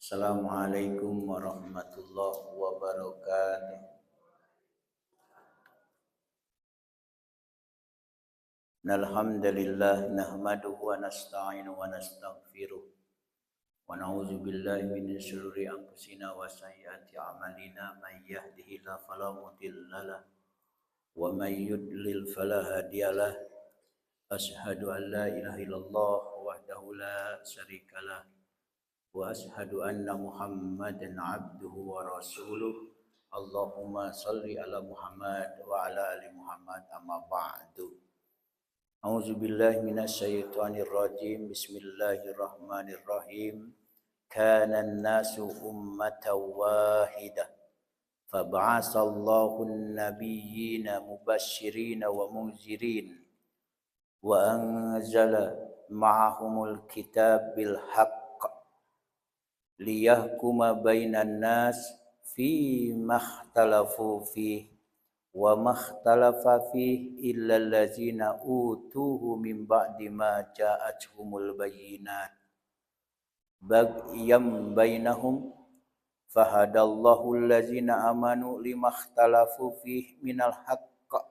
Assalamualaikum warahmatullahi wabarakatuh. Alhamdulillah nahmaduhu wa nasta'inu wa nastaghfiruh wa na'udzu billahi min shururi anfusina wa sayyiati a'malina may yahdihillahu fala mudilla lahu wa may yudlil fala hadiyalah. Asyhadu an la ilaha illallah wahdahu la syarikalah wa asyhadu anna Muhammadan abduhu wa rasuluh. Allahumma salli ala Muhammad wa ala ali Muhammad amma ba'du. A'udzu billahi minasyaitonir rajim. Bismillahirrahmanirrahim. Kana an-nasu ummatan wahidah fab'atsallahu an-nabiyyina mubashshirina wa munzirin wa anzala ma'ahumul kitab bil haqq liyahkuma bainan nas fi makhtalafu fihi wa makhtalafa fihi illa allazina utuhu min ba'di ma ja'atuhumul bayyinat bagyam bainahum fahadallahu allazina amanu limakhtalafu fihi minal haqq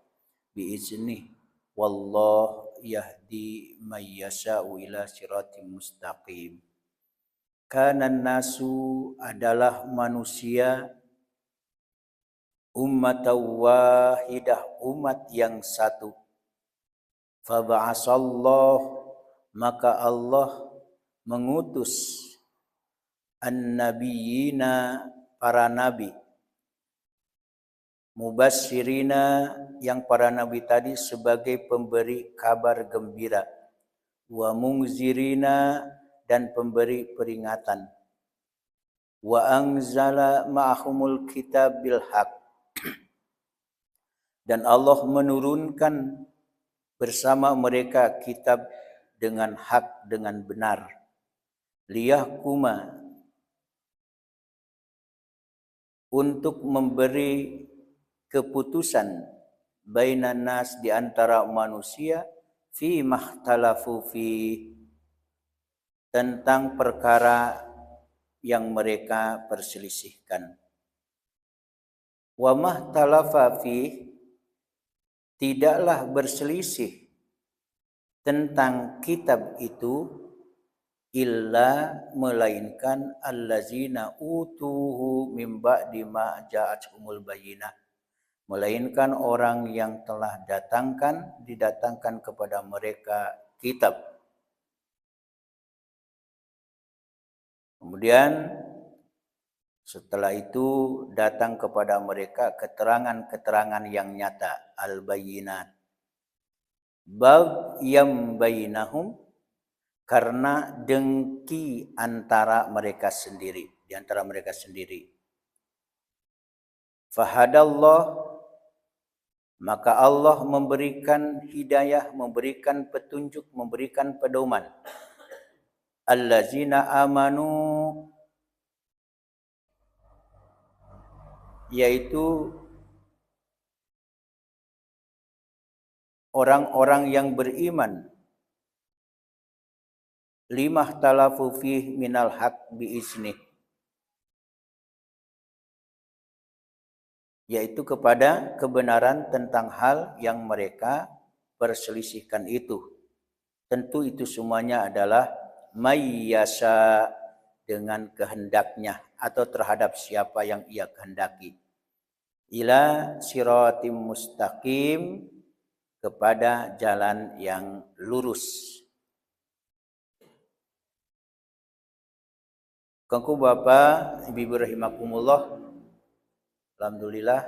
biiznih wallahu yahdi may yasha'u ila siratim mustaqim. Kanan nasu adalah manusia ummatan wahidah, umat yang satu. Faba'asallahu, maka Allah mengutus an-nabiyina, para nabi. Mubasyirina, yang para nabi tadi sebagai pemberi kabar gembira. Wa mungzirina, dan pemberi peringatan. Wa anzala ma'ahumul kitab bil haq, dan Allah menurunkan bersama mereka kitab dengan hak, dengan benar. Liyahkuma, untuk memberi keputusan bainan nas, di antara manusia, fi makhtalafu fi, tentang perkara yang mereka perselisihkan. Wa mahtalafa fi, tidaklah berselisih tentang kitab itu, illa, melainkan allazina utuhu min ba'di ma ja'atuhumul bayyinah, melainkan orang yang telah didatangkan kepada mereka kitab. Kemudian setelah itu datang kepada mereka keterangan-keterangan yang nyata, al-bayyinat. Bagyam bainahum, karena dengki antara mereka sendiri, di antara mereka sendiri. Fahadallah, maka Allah memberikan hidayah, memberikan petunjuk, memberikan pedoman. Allazina amanu, yaitu orang-orang yang beriman. Limahtalafu fih minal haq biiznih, yaitu kepada kebenaran tentang hal yang mereka perselisihkan itu. Tentu itu semuanya adalah mayyasha, dengan kehendaknya atau terhadap siapa yang ia kehendaki. Ila siratim mustaqim, kepada jalan yang lurus. Kangku Bapak, Ibu rahimakumullah, alhamdulillah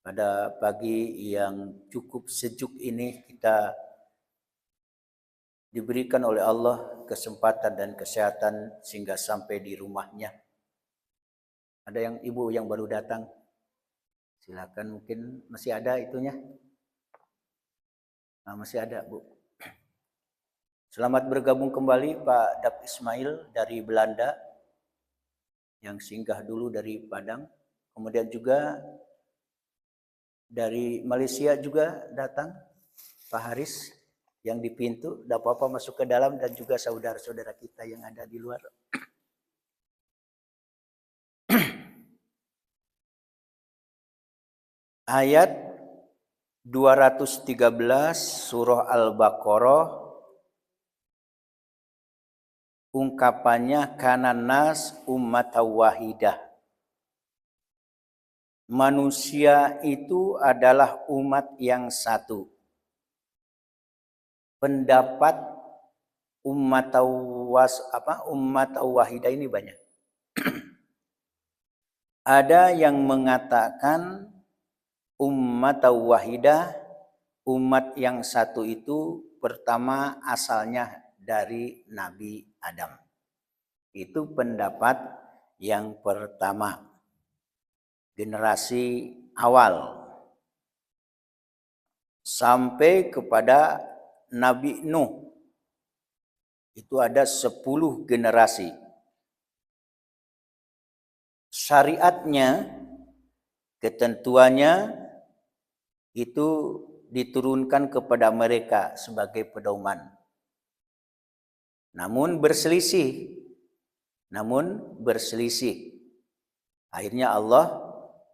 pada pagi yang cukup sejuk ini kita diberikan oleh Allah kesempatan dan kesehatan sehingga sampai di rumahnya. Ada yang ibu yang baru datang? Silakan, mungkin masih ada itunya. Nah, masih ada, Bu. Selamat bergabung kembali Pak Dap Ismail dari Belanda yang singgah dulu dari Padang. Kemudian juga dari Malaysia juga datang Pak Haris yang di pintu. Tidak apa-apa masuk ke dalam, dan juga saudara-saudara kita yang ada di luar. ayat 213 surah Al-Baqarah, ungkapannya kana nas ummatan wahidah. Manusia itu adalah umat yang satu. Pendapat umat wahidah ini banyak. Ada yang mengatakan umat wahidah, umat yang satu itu pertama asalnya dari Nabi Adam. Itu pendapat yang pertama, generasi awal. Sampai kepada Nabi Nuh. Itu ada 10 generasi. Syariatnya, ketentuannya itu diturunkan kepada mereka sebagai pedoman. Namun berselisih. Akhirnya Allah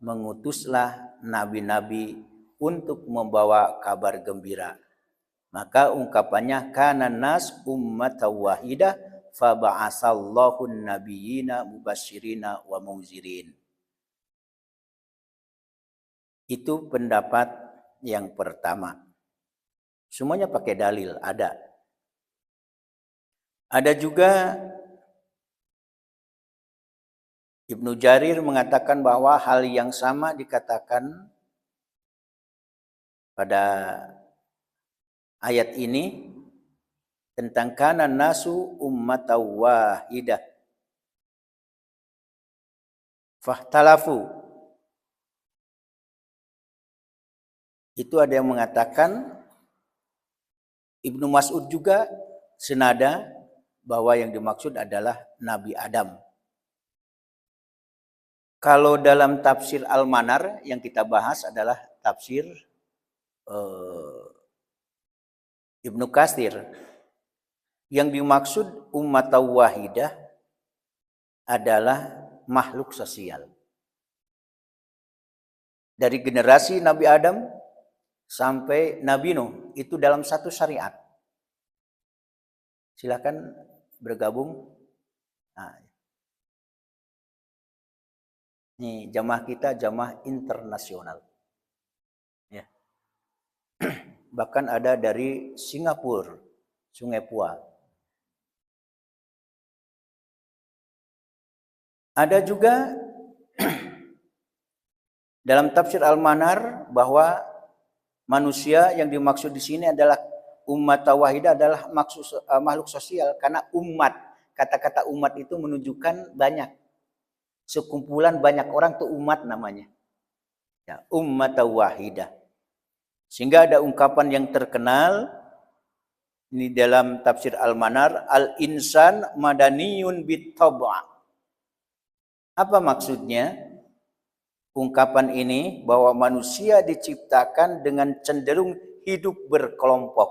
mengutuslah nabi-nabi untuk membawa kabar gembira. Maka ungkapannya kana nas ummatan wahidah fa ba'asallahu nabiyina mubasyirina wa munzirin. Itu pendapat yang pertama. Semuanya pakai dalil, ada. Ada juga Ibnu Jarir mengatakan bahwa hal yang sama dikatakan pada ayat ini tentang kana nasu ummatan wahidah fahtalafu. Itu ada yang mengatakan, Ibnu Mas'ud juga senada, bahwa yang dimaksud adalah Nabi Adam. Kalau dalam tafsir Al-Manar yang kita bahas adalah tafsir Ibnu Katsir. Yang dimaksud umat wahidah adalah makhluk sosial. Dari generasi Nabi Adam sampai Nabi Nuh, itu dalam satu syariat. Silakan bergabung. Nah, ini jamaah kita jamaah internasional. Ya. Bahkan ada dari Singapura, Sungai Pua. Ada juga dalam tafsir Al-Manar bahwa manusia yang dimaksud di sini adalah umat wahidah adalah makhluk sosial, karena umat, kata-kata umat itu menunjukkan banyak. Sekumpulan banyak orang itu umat namanya. Ya, umat wahidah. Sehingga ada ungkapan yang terkenal ini dalam tafsir Al-Manar, al-insan madaniyun bit-tab'a. Apa maksudnya? Ungkapan ini bahwa manusia diciptakan dengan cenderung hidup berkelompok.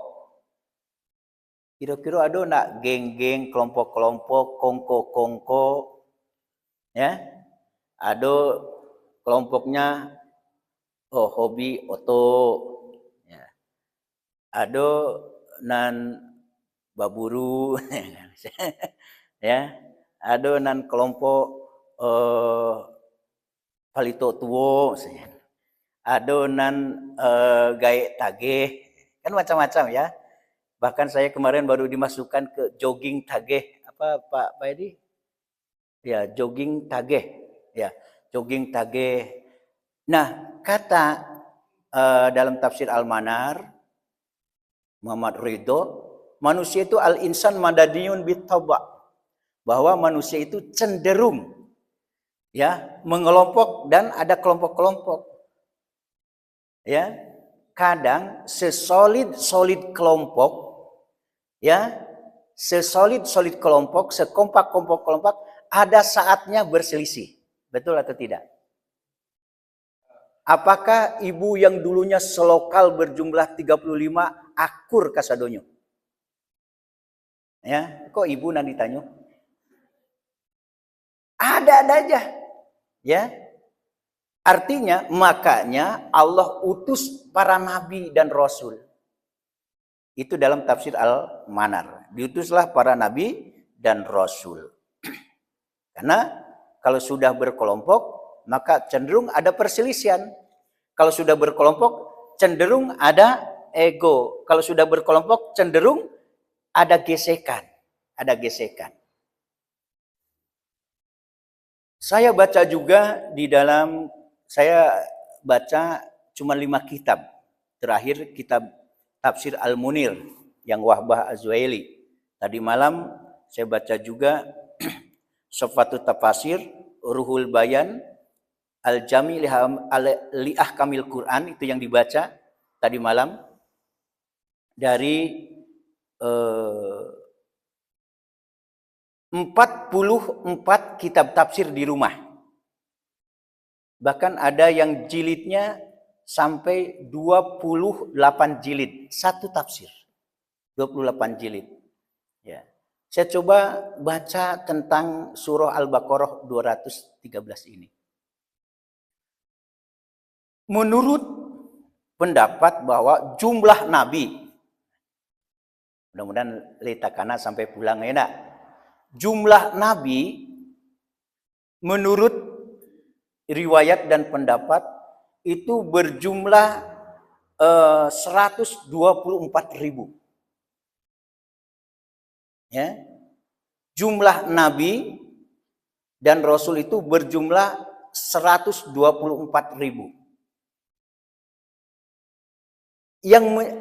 Kira-kira ada nak geng-geng, kelompok-kelompok, kongko-kongko, ya? Ada kelompoknya hobi oto, ya. Ada nan baburu, ya. Ada nan kelompok palito tuwo, ada nan gaek tageh, kan macam-macam ya. Bahkan saya kemarin baru dimasukkan ke jogging tageh, apa Pak Edi? Ya, jogging tageh, ya, jogging tageh. Nah, kata dalam tafsir Al-Manar Muhammad Ridho, manusia itu al-insan madadiyun bit-tab'a, bahwa manusia itu cenderung ya mengelompok dan ada kelompok-kelompok. Ya, kadang sesolid kelompok, ya, sesolid kelompok, sekompak kelompok, ada saatnya berselisih. Betul atau tidak? Apakah ibu yang dulunya selokal berjumlah 35 akur kasadonyo? Ya, kok ibu nanti tanya? Ada aja. Ya. Artinya, makanya Allah utus para nabi dan rasul. Itu dalam tafsir Al-Manar. Diutuslah para nabi dan rasul. Karena kalau sudah berkelompok, maka cenderung ada perselisihan. Kalau sudah berkelompok, cenderung ada ego. Kalau sudah berkelompok, cenderung ada gesekan. Ada gesekan. Saya baca juga di dalam, saya baca cuma 5 kitab. Terakhir kitab Tafsir Al-Munir yang Wahbah Az-Zuhaili. Tadi malam saya baca juga Sofatut Tafasir, Ruhul Bayan, Al-Jami li Ahkamil Quran, itu yang dibaca tadi malam dari 44 kitab tafsir di rumah. Bahkan ada yang jilidnya sampai 28 jilid, satu tafsir. 28 jilid. Ya. Saya coba baca tentang surah Al-Baqarah 213 ini. Menurut pendapat bahwa jumlah nabi, mudah-mudahan letakana sampai pulang enak. Jumlah nabi menurut riwayat dan pendapat itu berjumlah 124.000. Ya. Jumlah nabi dan rasul itu berjumlah 124.000.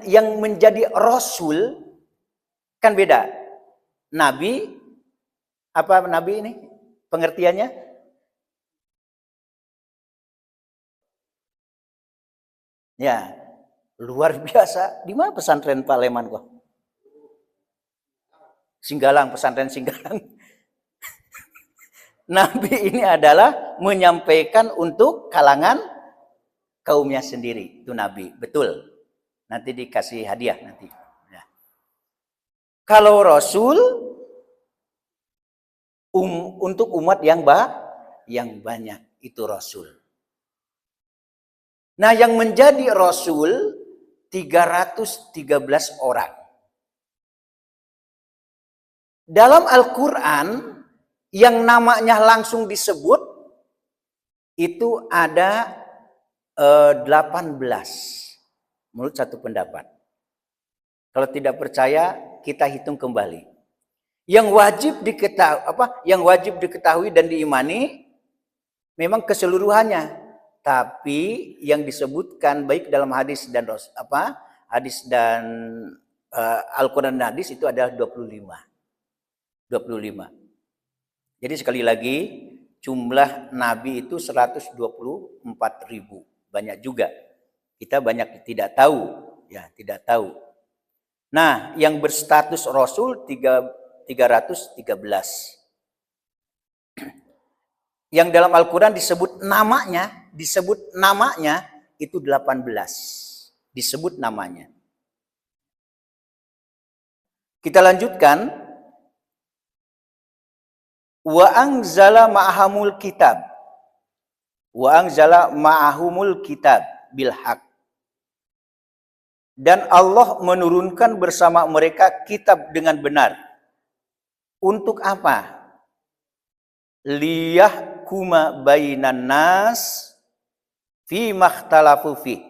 Yang menjadi rasul kan beda. Nabi, apa nabi ini pengertiannya? Ya, luar biasa. Di mana pesantren Pak Leman kok? Singgalang, pesantren Singgalang. Nabi ini adalah menyampaikan untuk kalangan kaumnya sendiri. Itu nabi, betul. Nanti dikasih hadiah nanti. Ya. Kalau rasul untuk umat yang banyak, itu rasul. Nah, yang menjadi rasul 313 orang. Dalam Al-Quran yang namanya langsung disebut itu ada 18 menurut satu pendapat. Kalau tidak percaya, kita hitung kembali. Yang wajib diketahui dan diimani memang keseluruhannya. Tapi yang disebutkan baik dalam hadis dan Al-Quran dan hadis itu adalah 25. Jadi sekali lagi jumlah nabi itu 124.000. Banyak juga. Kita banyak tidak tahu, ya, tidak tahu. Nah, yang berstatus rasul 313. Yang dalam Al-Quran disebut namanya itu 18. Disebut namanya. Kita lanjutkan. Wa anzala ma'ahumul kitab. Wa anzala ma'ahumul kitab bil haq. Dan Allah menurunkan bersama mereka kitab dengan benar. Untuk apa? Liyahkuma bainan nas fi makhtalafu fi.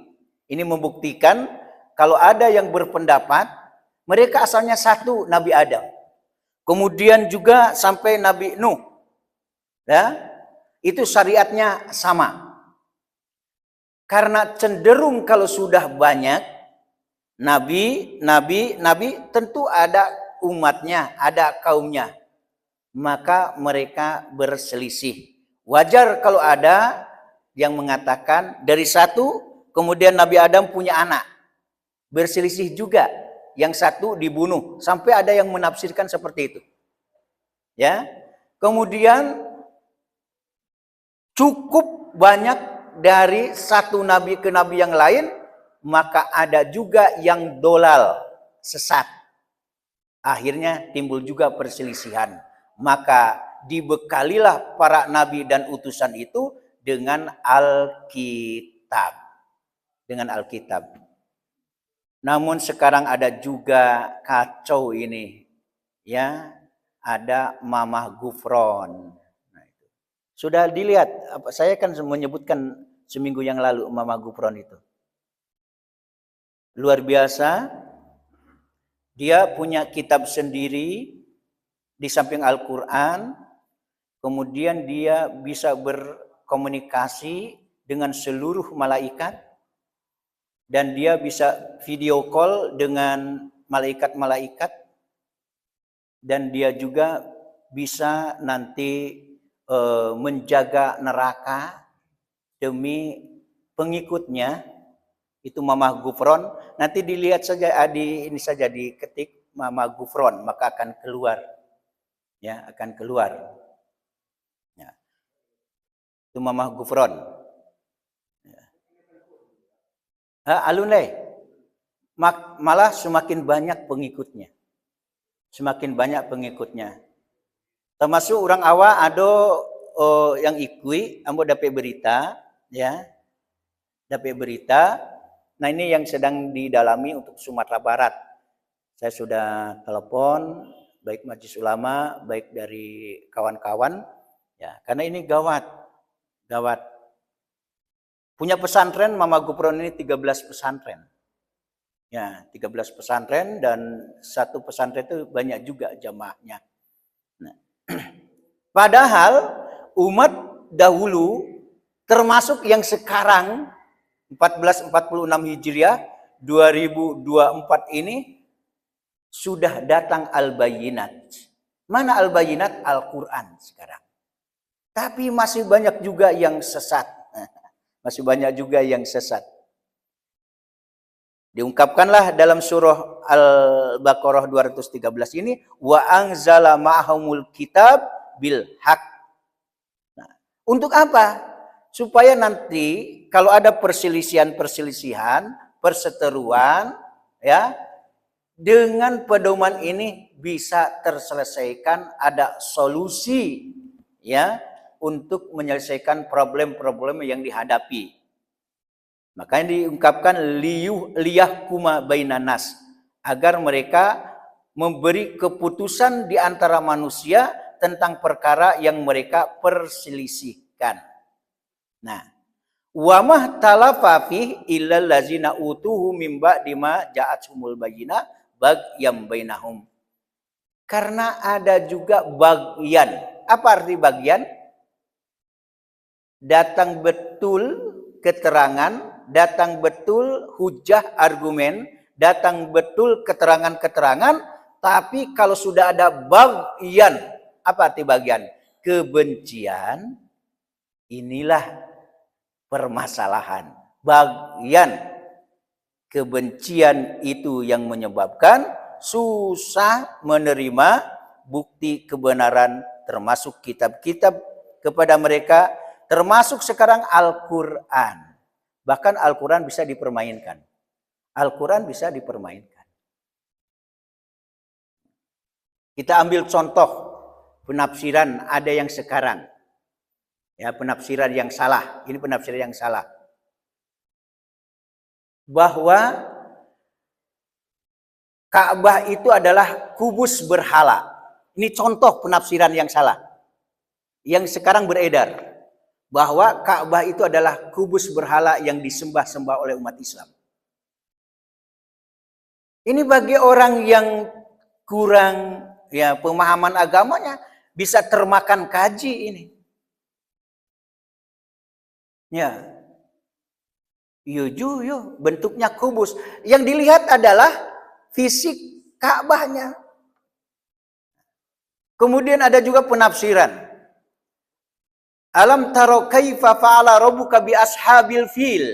Ini membuktikan kalau ada yang berpendapat mereka asalnya satu, Nabi Adam. Kemudian juga sampai Nabi Nuh. Ya, itu syariatnya sama. Karena cenderung kalau sudah banyak nabi tentu ada umatnya, ada kaumnya. Maka mereka berselisih. Wajar kalau ada yang mengatakan dari satu, kemudian Nabi Adam punya anak. Berselisih juga. Yang satu dibunuh. Sampai ada yang menafsirkan seperti itu. Ya. Kemudian cukup banyak dari satu nabi ke nabi yang lain, maka ada juga yang dolal, sesat. Akhirnya timbul juga perselisihan. Maka dibekalilah para nabi dan utusan itu dengan Alkitab. Dengan Alkitab. Namun sekarang ada juga kacau ini. Ya, ada Mamah Gufron. Nah, itu. Sudah dilihat, saya kan menyebutkan seminggu yang lalu Mamah Gufron itu. Luar biasa. Dia punya kitab sendiri di samping Al-Quran. Kemudian dia bisa berkomunikasi dengan seluruh malaikat. Dan dia bisa video call dengan malaikat-malaikat. Dan dia juga bisa nanti menjaga neraka demi pengikutnya. Itu Mamah Gufron. Nanti dilihat saja ini saja diketik Mamah Gufron, maka akan keluar. Ya, akan keluar. Ya. Itu Mamah Gufron. Ya. Alunai. Malah semakin banyak pengikutnya. Semakin banyak pengikutnya. Termasuk orang awak ada yang ikui, ambo dapat berita, ya. Dapat berita. Nah, ini yang sedang didalami untuk Sumatera Barat. Saya sudah telepon baik Majelis Ulama, baik dari kawan-kawan, ya, karena ini gawat. Gawat. Punya pesantren Mamah Gufron ini 13 pesantren. Ya, 13 pesantren dan satu pesantren itu banyak juga jamaahnya. Nah, padahal umat dahulu termasuk yang sekarang 1446 Hijriah 2024 ini sudah datang Al-Bayyinat. Mana Al-Bayyinat? Al-Quran sekarang. Tapi masih banyak juga yang sesat. Masih banyak juga yang sesat. Diungkapkanlah dalam surah Al-Baqarah 213 ini, wa anzala ma'ahumul kitab bil haq. Nah, untuk apa? Supaya nanti kalau ada perselisihan, perseteruan, ya, dengan pedoman ini bisa terselesaikan, ada solusi, ya, untuk menyelesaikan problem-problem yang dihadapi. Makanya diungkapkan liyahkuma bainanas, agar mereka memberi keputusan di antara manusia tentang perkara yang mereka perselisihkan. Nah, wa mahtalafa fi illal ladzina utuhu mim ba'di ma ja'athumul bayyinah bagyam bainahum. Karena ada juga bagian. Apa arti bagian? Datang betul keterangan, datang betul hujah argumen, datang betul keterangan-keterangan, tapi kalau sudah ada bagian, apa arti bagian? Kebencian, inilah permasalahan. Bagian kebencian itu yang menyebabkan susah menerima bukti kebenaran, termasuk kitab-kitab kepada mereka, termasuk sekarang Al-Quran. Bahkan Al-Quran bisa dipermainkan. Al-Quran bisa dipermainkan. Kita ambil contoh penafsiran ada yang sekarang. Ya, penafsiran yang salah. Ini penafsiran yang salah. Bahwa Ka'bah itu adalah kubus berhala. Ini contoh penafsiran yang salah. Yang sekarang beredar. Bahwa Ka'bah itu adalah kubus berhala yang disembah-sembah oleh umat Islam. Ini bagi orang yang kurang ya pemahaman agamanya bisa termakan kaji ini. Ya, yo, bentuknya kubus. Yang dilihat adalah fisik Ka'bahnya. Kemudian ada juga penafsiran. Alam taro kaifa fa'ala rabbuka bi ashabil fil.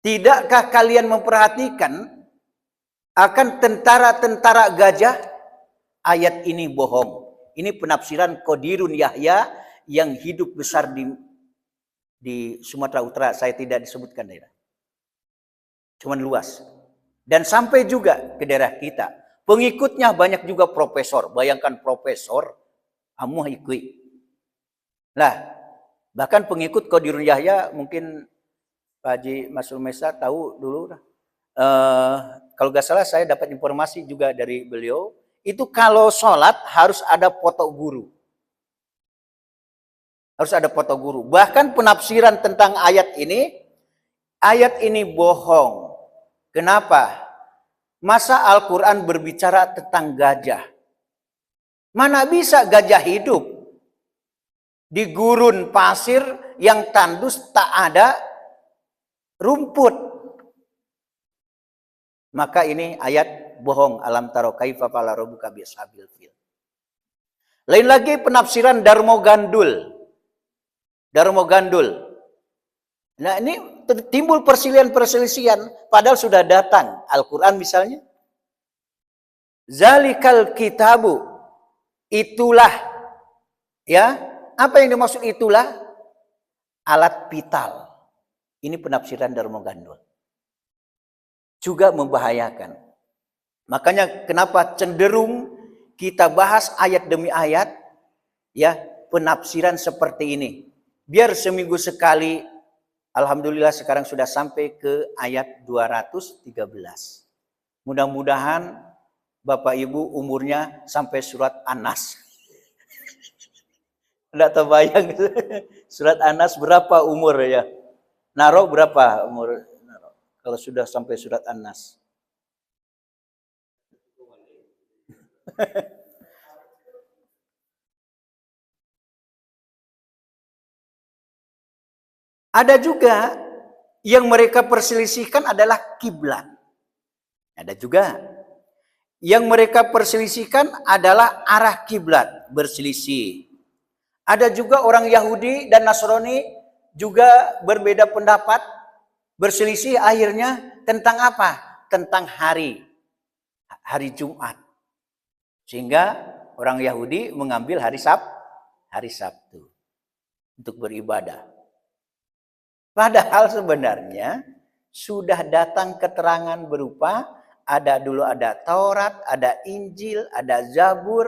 Tidakkah kalian memperhatikan akan tentara-tentara gajah? Ayat ini bohong. Ini penafsiran Qadirun Yahya yang hidup besar di Sumatera Utara. Saya tidak disebutkan daerah. Cuman luas. Dan sampai juga ke daerah kita. Pengikutnya banyak juga profesor. Bayangkan profesor. Amuh ikui. Lah, Bahkan pengikut Qadirun Yahya, mungkin Pak Haji Masrul Mesa tahu dulu. Kalau nggak salah saya dapat informasi juga dari beliau, itu kalau sholat harus ada foto guru. Harus ada foto guru. Bahkan penafsiran tentang ayat ini bohong. Kenapa? Masa Al-Quran berbicara tentang gajah? Mana bisa gajah hidup di gurun pasir yang tandus tak ada rumput? Maka ini ayat bohong. Alam taro kaifa fa'ala rabbuka biashabil fil. Lain lagi penafsiran Darmo Gandul. Nah, ini timbul perselisihan padahal sudah datang Al-Qur'an misalnya. Zalikal kitabu, itulah, ya. Apa yang dimaksud itulah? Alat vital. Ini penafsiran Darmo Gandul. Juga membahayakan. Makanya kenapa cenderung kita bahas ayat demi ayat, ya, penafsiran seperti ini. Biar seminggu sekali, alhamdulillah sekarang sudah sampai ke ayat 213. Mudah-mudahan Bapak Ibu umurnya sampai surat An-Nas. Tidak terbayang. Surat An-Nas berapa umur ya? Naro berapa umur? Kalau sudah sampai surat An-Nas. Ada juga yang mereka perselisihkan adalah kiblat. Ada juga yang mereka perselisihkan adalah arah kiblat, berselisih. Ada juga orang Yahudi dan Nasrani juga berbeda pendapat, berselisih akhirnya tentang apa? Tentang hari Jumat. Sehingga orang Yahudi mengambil hari Sabtu untuk beribadah. Padahal sebenarnya sudah datang keterangan berupa dulu ada Taurat, ada Injil, ada Zabur,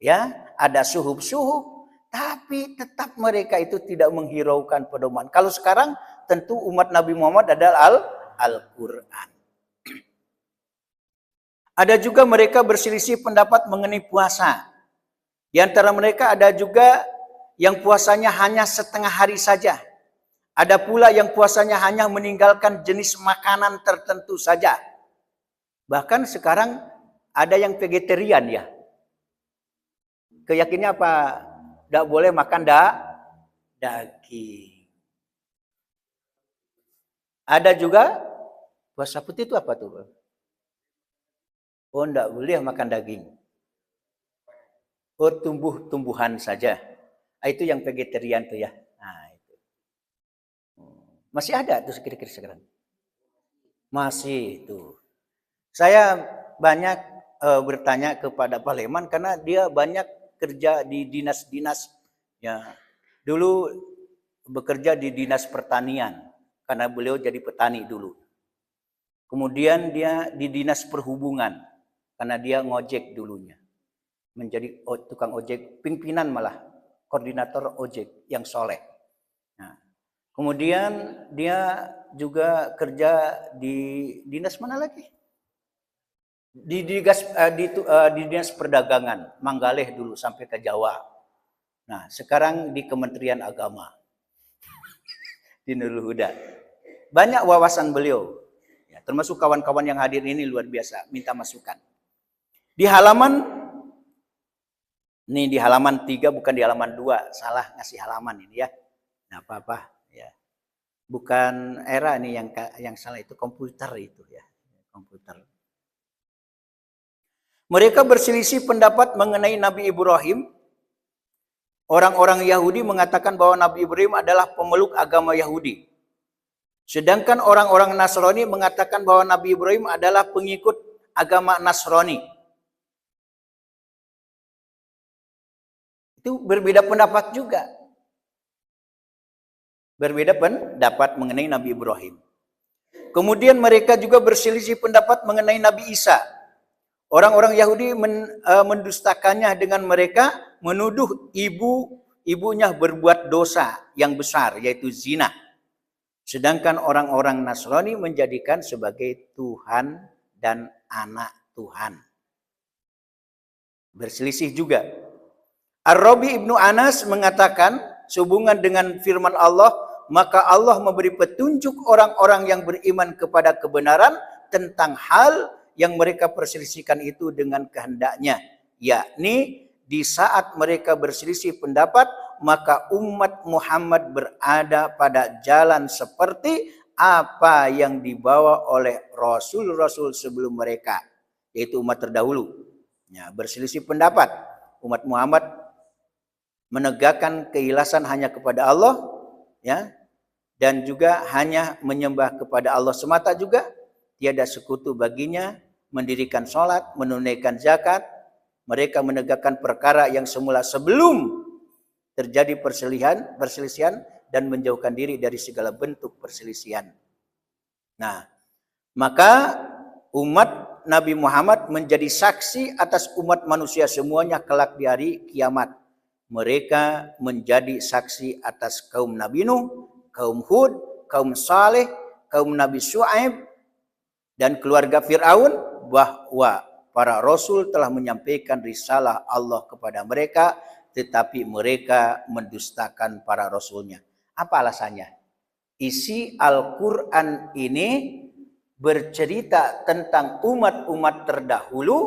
ya, ada suhuf-suhuf, tapi tetap mereka itu tidak menghiraukan pedoman. Kalau sekarang tentu umat Nabi Muhammad adalah Al-Qur'an. Ada juga mereka berselisih pendapat mengenai puasa. Di antara mereka ada juga yang puasanya hanya setengah hari saja. Ada pula yang puasanya hanya meninggalkan jenis makanan tertentu saja. Bahkan sekarang ada yang vegetarian ya. Keyakinannya apa? Tidak boleh makan daging. Ada juga puasa putih itu apa tuh? Oh, tidak boleh makan daging. Oh, tumbuh-tumbuhan saja. Itu yang vegetarian tuh ya. Nah, itu. Masih ada tuh kira-kira sekarang. Masih itu. Saya banyak bertanya kepada Pak Leman karena dia banyak kerja di dinas-dinas. Ya, dulu bekerja di dinas pertanian karena beliau jadi petani dulu. Kemudian dia di dinas perhubungan karena dia ngojek dulunya. Menjadi tukang ojek, pimpinan malah, koordinator ojek yang soleh. Nah, kemudian dia juga kerja di dinas mana lagi? Di dinas perdagangan, Manggaleh dulu sampai ke Jawa. Nah, sekarang di Kementerian Agama. Di Nurul Huda. Banyak wawasan beliau. Ya, termasuk kawan-kawan yang hadir ini luar biasa, minta masukan. Di halaman 3 bukan di halaman 2, salah ngasih halaman ini ya. Nah, apa-apa ya. Bukan era ini yang salah, itu komputer itu ya, komputer. Mereka berselisih pendapat mengenai Nabi Ibrahim. Orang-orang Yahudi mengatakan bahwa Nabi Ibrahim adalah pemeluk agama Yahudi. Sedangkan orang-orang Nasrani mengatakan bahwa Nabi Ibrahim adalah pengikut agama Nasrani. Itu berbeda pendapat juga. Berbeda pendapat mengenai Nabi Ibrahim. Kemudian mereka juga berselisih pendapat mengenai Nabi Isa. Orang-orang Yahudi mendustakannya dengan mereka menuduh ibu ibunya berbuat dosa yang besar, yaitu zina. Sedangkan orang-orang Nasrani menjadikan sebagai Tuhan dan anak Tuhan. Berselisih juga. Ar-Rabi Ibnu Anas mengatakan, sehubungan dengan firman Allah, maka Allah memberi petunjuk orang-orang yang beriman kepada kebenaran tentang hal yang mereka perselisihkan itu dengan kehendaknya. Yakni di saat mereka berselisih pendapat, maka umat Muhammad berada pada jalan seperti apa yang dibawa oleh Rasul-Rasul sebelum mereka, yaitu umat terdahulu. Ya, berselisih pendapat, umat Muhammad menegakkan keikhlasan hanya kepada Allah, ya, dan juga hanya menyembah kepada Allah semata juga, tiada sekutu baginya, mendirikan sholat, menunaikan zakat. Mereka menegakkan perkara yang semula sebelum terjadi perselisihan dan menjauhkan diri dari segala bentuk perselisihan. Nah, maka umat Nabi Muhammad menjadi saksi atas umat manusia semuanya kelak di hari kiamat. Mereka menjadi saksi atas kaum Nabi Nuh, kaum Hud, kaum Saleh, kaum Nabi Syuaib, dan keluarga Fir'aun, bahwa para Rasul telah menyampaikan risalah Allah kepada mereka, tetapi mereka mendustakan para Rasulnya. Apa alasannya? Isi Al-Quran ini bercerita tentang umat-umat terdahulu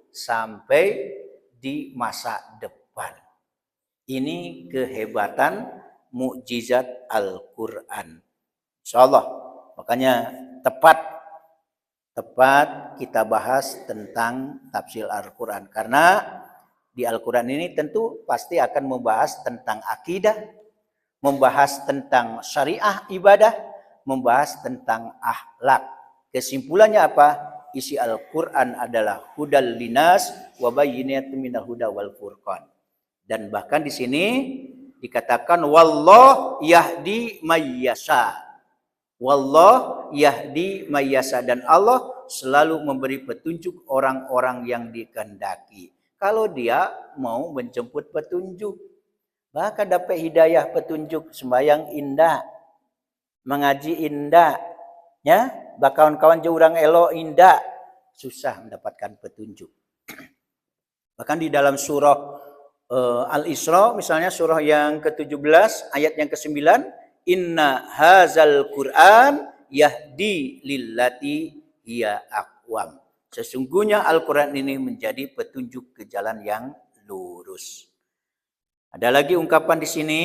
sampai di masa depan. Ini kehebatan mukjizat Al-Quran. Insyaallah, makanya tepat kita bahas tentang tafsir Al-Quran. Karena di Al-Quran ini tentu pasti akan membahas tentang akidah, membahas tentang syariah ibadah, membahas tentang akhlak. Kesimpulannya apa? Isi Al-Quran adalah hudal linas wa bayyinatin minal huda wal furqan. Dan bahkan di sini dikatakan wallah yahdi mayyasha. Wallah yahdi mayyasha, dan Allah selalu memberi petunjuk orang-orang yang dikehendaki. Kalau dia mau menjemput petunjuk, maka dapat hidayah petunjuk, sembahyang indah, mengaji indah, ya, kawan-kawan jurang elo indah, susah mendapatkan petunjuk. Bahkan di dalam surah Al-Isra, misalnya surah yang ke-17 ayat yang ke-9, inna hazal Qur'an yahdi lillati hiya aqwam. Sesungguhnya Al-Quran ini menjadi petunjuk ke jalan yang lurus. Ada lagi ungkapan di sini,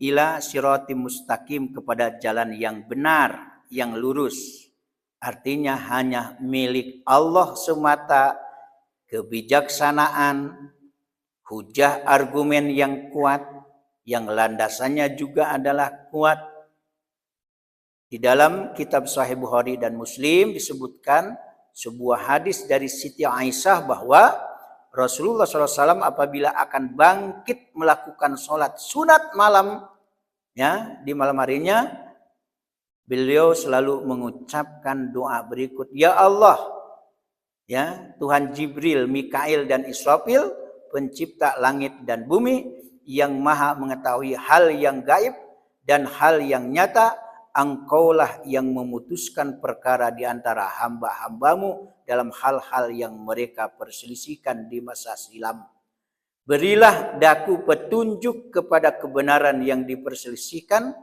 ila siratim mustaqim, kepada jalan yang benar, yang lurus. Artinya hanya milik Allah semata, kebijaksanaan, hujah argumen yang kuat, yang landasannya juga adalah kuat. Di dalam kitab Sahih Bukhari dan Muslim disebutkan sebuah hadis dari Siti Aisyah bahwa Rasulullah SAW apabila akan bangkit melakukan sholat sunat malam, ya, di malam harinya, beliau selalu mengucapkan doa berikut, ya Allah, ya Tuhan Jibril, Mikail dan Israfil, pencipta langit dan bumi, yang maha mengetahui hal yang gaib dan hal yang nyata, Engkaulah yang memutuskan perkara di antara hamba-hambamu dalam hal-hal yang mereka perselisihkan di masa silam. Berilah daku petunjuk kepada kebenaran yang diperselisihkan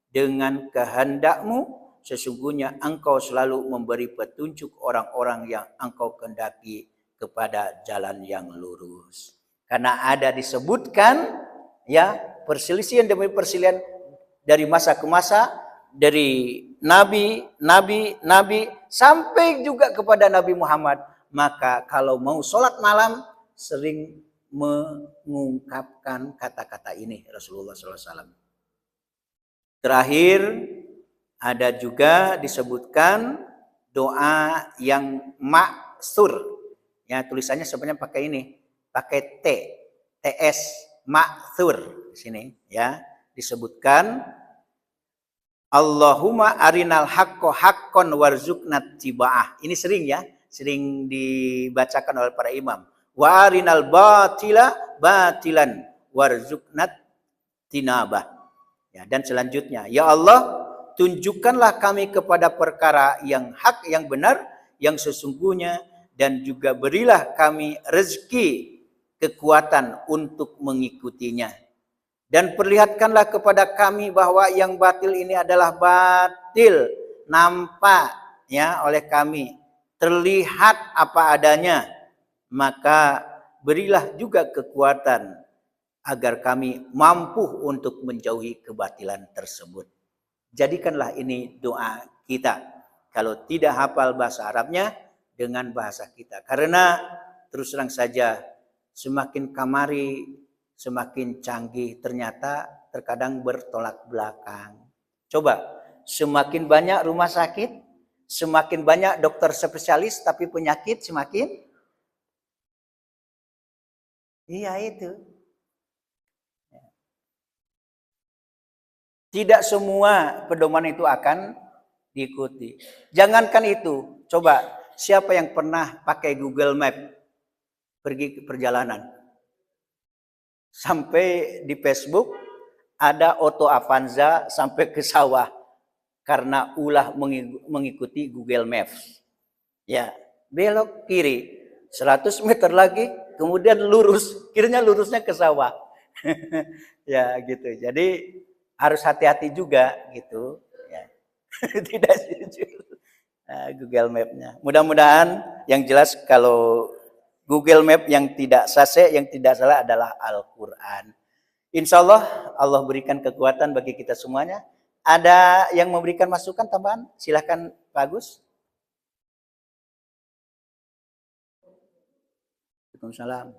dengan kehendakmu. Sesungguhnya engkau selalu memberi petunjuk orang-orang yang engkau kehendaki kepada jalan yang lurus. Karena ada disebutkan, ya, perselisihan demi perselisihan dari masa ke masa, dari nabi sampai juga kepada Nabi Muhammad. Maka kalau mau sholat malam sering mengungkapkan kata-kata ini Rasulullah SAW. Terakhir ada juga disebutkan doa yang ma'thur. Ya, tulisannya sebenarnya pakai ini, pakai TS, ma'thur di sini, ya, disebutkan Allahumma arinal haqqo haqqon warzuqna tiba'ah. Ini sering, ya, sering dibacakan oleh para imam. Wa arinal batila batilan warzuqna tinabah. Ya, dan selanjutnya, ya Allah, tunjukkanlah kami kepada perkara yang hak, yang benar, yang sesungguhnya, dan juga berilah kami rezeki kekuatan untuk mengikutinya. Dan perlihatkanlah kepada kami bahwa yang batil ini adalah batil, nampak ya oleh kami, terlihat apa adanya, maka berilah juga kekuatan agar kami mampu untuk menjauhi kebatilan tersebut. Jadikanlah ini doa kita. Kalau tidak hafal bahasa Arabnya, dengan bahasa kita. Karena terus terang saja, semakin kamari, semakin canggih, ternyata terkadang bertolak belakang. Coba, semakin banyak rumah sakit, semakin banyak dokter spesialis, tapi penyakit semakin, iya itu. Tidak semua pedoman itu akan diikuti. Jangankan itu, coba siapa yang pernah pakai Google Map pergi ke perjalanan? Sampai di Facebook ada Otto Avanza sampai ke sawah karena ulah mengikuti Google Maps. Ya, belok kiri 100 meter lagi, kemudian lurus, kirinya lurusnya ke sawah. Ya gitu. Jadi harus hati-hati juga gitu. Ya. Tidak jujur. Nah, Google Map-nya. Mudah-mudahan yang jelas kalau Google Map yang tidak sase, yang tidak salah adalah Al-Quran. Insya Allah, Allah berikan kekuatan bagi kita semuanya. Ada yang memberikan masukan tambahan? Silahkan Pak Agus. Waalaikumsalam.